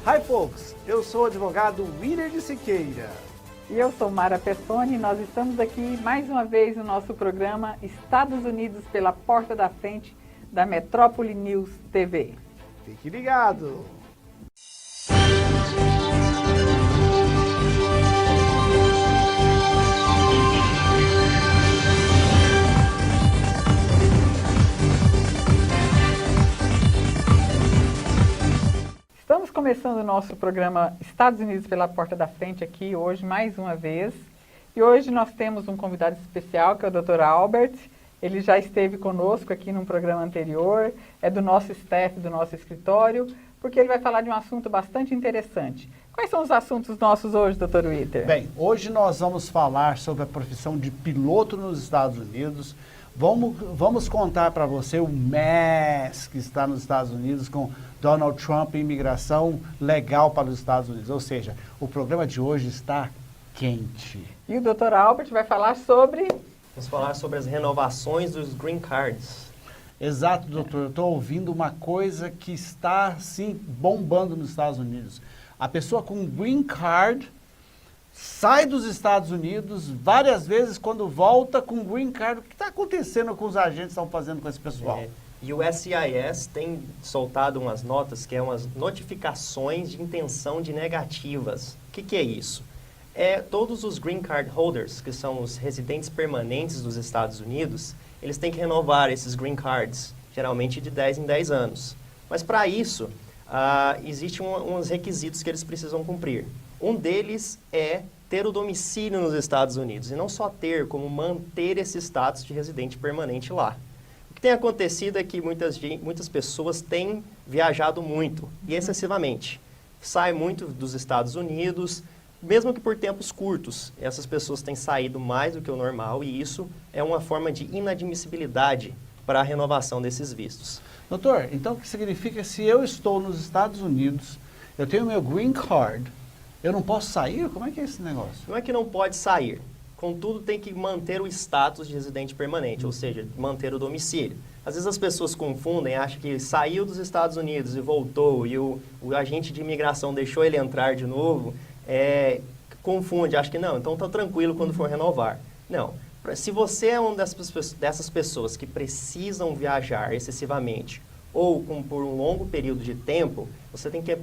Hi folks, eu sou o advogado William de Siqueira. E eu sou Mara Pessoni e nós estamos aqui mais uma vez no nosso programa Estados Unidos pela Porta da Frente da Metrópole News TV. Fique ligado! Estamos começando o nosso programa Estados Unidos pela Porta da Frente aqui hoje, mais uma vez. E hoje nós temos um convidado especial, que é o Dr. Albert. Ele já esteve conosco aqui num programa anterior, é do nosso staff, do nosso escritório, porque ele vai falar de um assunto bastante interessante. Quais são os assuntos nossos hoje, Dr. Witter? Bem, hoje nós vamos falar sobre a profissão de piloto nos Estados Unidos. Vamos contar para você o mess que está nos Estados Unidos com Donald Trump e imigração legal para os Estados Unidos. Ou seja, o programa de hoje está quente. E o Dr. Albert vai falar sobre... Vamos falar sobre as renovações dos Green Cards. Exato, doutor. Eu estou ouvindo uma coisa que está, assim, bombando nos Estados Unidos. A pessoa com Green Card sai dos Estados Unidos várias vezes, quando volta com Green Card. O que está acontecendo com os agentes que estão fazendo com esse pessoal? E o SIS tem soltado umas notas, que é umas notificações de intenção de negativas. O que é isso? Todos os Green Card Holders, que são os residentes permanentes dos Estados Unidos, eles têm que renovar esses Green Cards, geralmente de 10 em 10 anos. Mas para isso, existem uns requisitos que eles precisam cumprir. Um deles é ter o domicílio nos Estados Unidos, e não só ter, como manter esse status de residente permanente lá. O que tem acontecido é que muitas pessoas têm viajado muito e excessivamente. Saem muito dos Estados Unidos, mesmo que por tempos curtos. Essas pessoas têm saído mais do que o normal e isso é uma forma de inadmissibilidade para a renovação desses vistos. Doutor, então o que significa se eu estou nos Estados Unidos, eu tenho meu Green Card, eu não posso sair? Como é que é esse negócio? Não é que não pode sair. Contudo, tem que manter o status de residente permanente, ou seja, manter o domicílio. Às vezes as pessoas confundem, acham que saiu dos Estados Unidos e voltou, e o agente de imigração deixou ele entrar de novo, confunde, acha que não, então está tranquilo quando for renovar. Não. Se você é uma dessas pessoas que precisam viajar excessivamente ou por um longo período de tempo, você tem que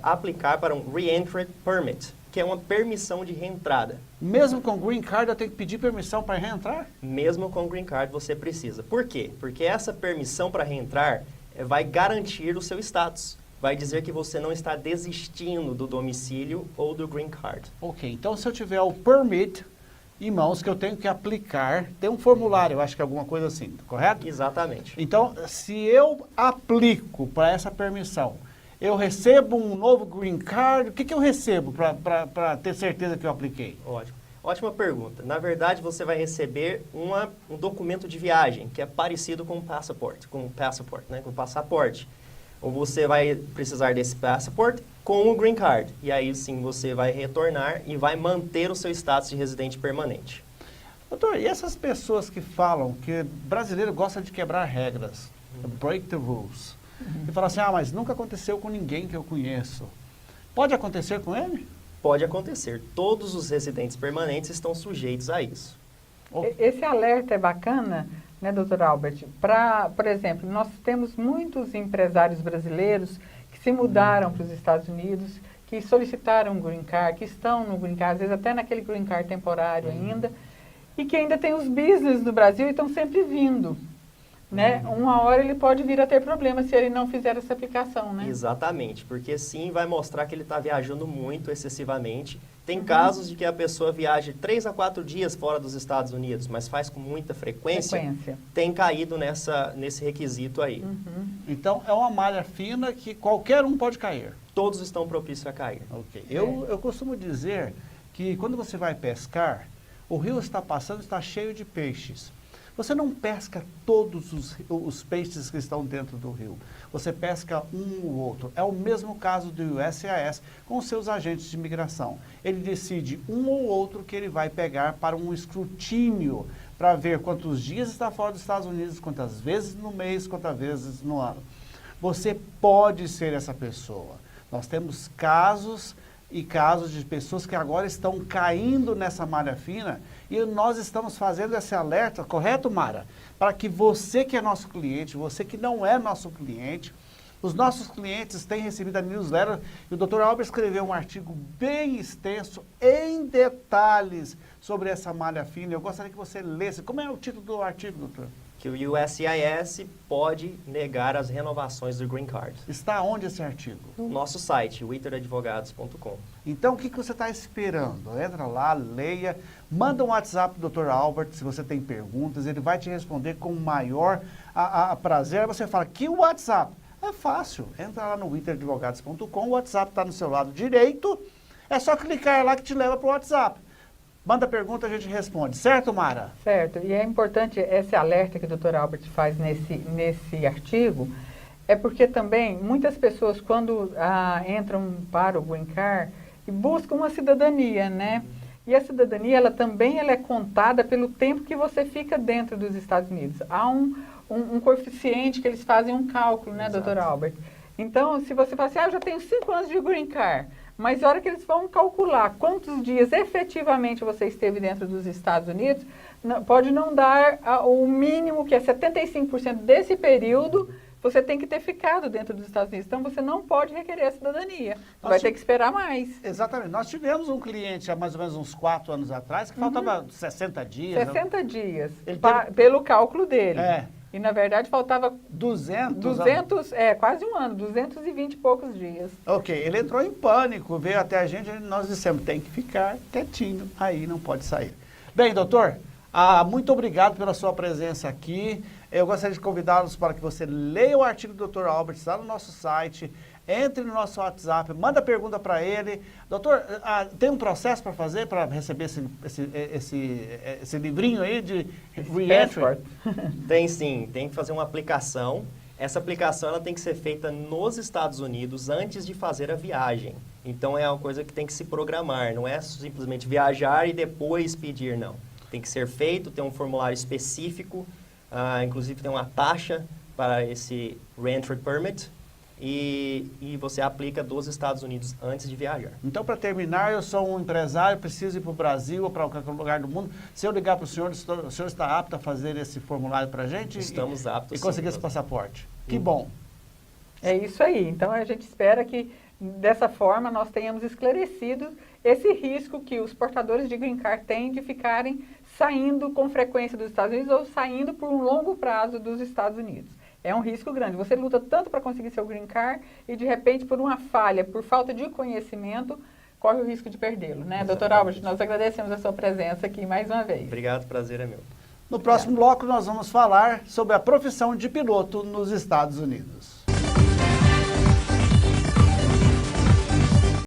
aplicar para um Re-Entry Permit, que é uma permissão de reentrada. Mesmo com Green Card eu tenho que pedir permissão para reentrar? Mesmo com Green Card você precisa. Por quê? Porque essa permissão para reentrar vai garantir o seu status. Vai dizer que você não está desistindo do domicílio ou do Green Card. Ok, então se eu tiver o permit em mãos que eu tenho que aplicar, tem um formulário, eu acho que é alguma coisa assim, correto? Exatamente. Então, se eu aplico para essa permissão, eu recebo um novo Green Card, o que eu recebo para ter certeza que eu apliquei? Ótimo. Ótima pergunta. Na verdade, você vai receber um documento de viagem, que é parecido com o passaporte, né, com o passaporte. Ou você vai precisar desse passaporte com o Green Card. E aí sim você vai retornar e vai manter o seu status de residente permanente. Doutor, e essas pessoas que falam que brasileiro gosta de quebrar regras, break the rules, e falam assim, mas nunca aconteceu com ninguém que eu conheço. Pode acontecer com ele? Pode acontecer. Todos os residentes permanentes estão sujeitos a isso. Esse alerta é bacana, né, Dr. Albert? Por exemplo, nós temos muitos empresários brasileiros que se mudaram para os Estados Unidos, que solicitaram um Green Card, que estão no Green Card, às vezes até naquele Green Card temporário ainda, e que ainda tem os business no Brasil e estão sempre vindo. Né? Uma hora ele pode vir a ter problemas se ele não fizer essa aplicação, né? Exatamente, porque sim vai mostrar que ele está viajando muito excessivamente. Tem casos de que a pessoa viaja 3 a 4 dias fora dos Estados Unidos, mas faz com muita frequência. Tem caído nesse requisito aí. Então é uma malha fina que qualquer um pode cair. Todos estão propícios a cair. Ok. Eu costumo dizer que quando você vai pescar, o rio está cheio de peixes. Você não pesca todos os peixes que estão dentro do rio. Você pesca um ou outro. É o mesmo caso do USCIS com seus agentes de imigração. Ele decide um ou outro que ele vai pegar para um escrutínio, para ver quantos dias está fora dos Estados Unidos, quantas vezes no mês, quantas vezes no ano. Você pode ser essa pessoa. Nós temos casos e casos de pessoas que agora estão caindo nessa malha fina e nós estamos fazendo esse alerta, correto, Mara? Para que você que é nosso cliente, você que não é nosso cliente, os nossos clientes têm recebido a newsletter e o Dr. Albert escreveu um artigo bem extenso, em detalhes, sobre essa malha fina. Eu gostaria que você lesse. Como é o título do artigo, doutor? Que o USCIS pode negar as renovações do Green Card. Está onde esse artigo? No nosso site, witteradvogados.com. Então, o que você está esperando? Entra lá, leia, manda um WhatsApp do Dr. Albert se você tem perguntas, ele vai te responder com o maior prazer. Aí você fala, que WhatsApp? É fácil, entra lá no witteradvogados.com, o WhatsApp está no seu lado direito, é só clicar lá que te leva para o WhatsApp. Manda pergunta, a gente responde. Certo, Mara? Certo. E é importante esse alerta que o Dr. Albert faz nesse artigo, é porque também muitas pessoas, quando entram para o Green Card, buscam uma cidadania, né? E a cidadania, ela também é contada pelo tempo que você fica dentro dos Estados Unidos. Há um coeficiente que eles fazem um cálculo, né, Exato. Dr. Albert? Então, se você fala assim, eu já tenho 5 anos de Green Card, mas a hora que eles vão calcular quantos dias efetivamente você esteve dentro dos Estados Unidos, pode não dar o mínimo, que é 75% desse período, você tem que ter ficado dentro dos Estados Unidos. Então, você não pode requerer a cidadania. Você vai ter que esperar mais. Exatamente. Nós tivemos um cliente há mais ou menos uns 4 anos atrás que faltava 60 dias. 60 dias, Ele pelo cálculo dele. É. E, na verdade, faltava 200. quase um ano, 220 e poucos dias. Ok, ele entrou em pânico, veio até a gente e nós dissemos, tem que ficar quietinho, aí não pode sair. Bem, doutor, muito obrigado pela sua presença aqui. Eu gostaria de convidá-los para que você leia o artigo do Dr. Albert, está no nosso site, entre no nosso WhatsApp, manda pergunta para ele. Doutor, tem um processo para fazer, para receber esse livrinho aí de reentry? Tem sim, tem que fazer uma aplicação. Essa aplicação ela tem que ser feita nos Estados Unidos antes de fazer a viagem. Então é uma coisa que tem que se programar, não é simplesmente viajar e depois pedir, não. Tem que ser feito, tem um formulário específico, inclusive tem uma taxa para esse Reentry Permit e você aplica dos Estados Unidos antes de viajar. Então, para terminar, eu sou um empresário, preciso ir para o Brasil ou para qualquer lugar do mundo. Se eu ligar para o senhor está apto a fazer esse formulário para a gente? Estamos aptos. E conseguir esse passaporte. Que bom. É isso aí. Então, a gente espera que, dessa forma, nós tenhamos esclarecido esse risco que os portadores de Green Card têm de ficarem saindo com frequência dos Estados Unidos ou saindo por um longo prazo dos Estados Unidos. É um risco grande. Você luta tanto para conseguir seu Green Card e, de repente, por uma falha, por falta de conhecimento, corre o risco de perdê-lo, né? Dr. Albert, nós agradecemos a sua presença aqui mais uma vez. Obrigado, prazer é meu. No próximo bloco, nós vamos falar sobre a profissão de piloto nos Estados Unidos.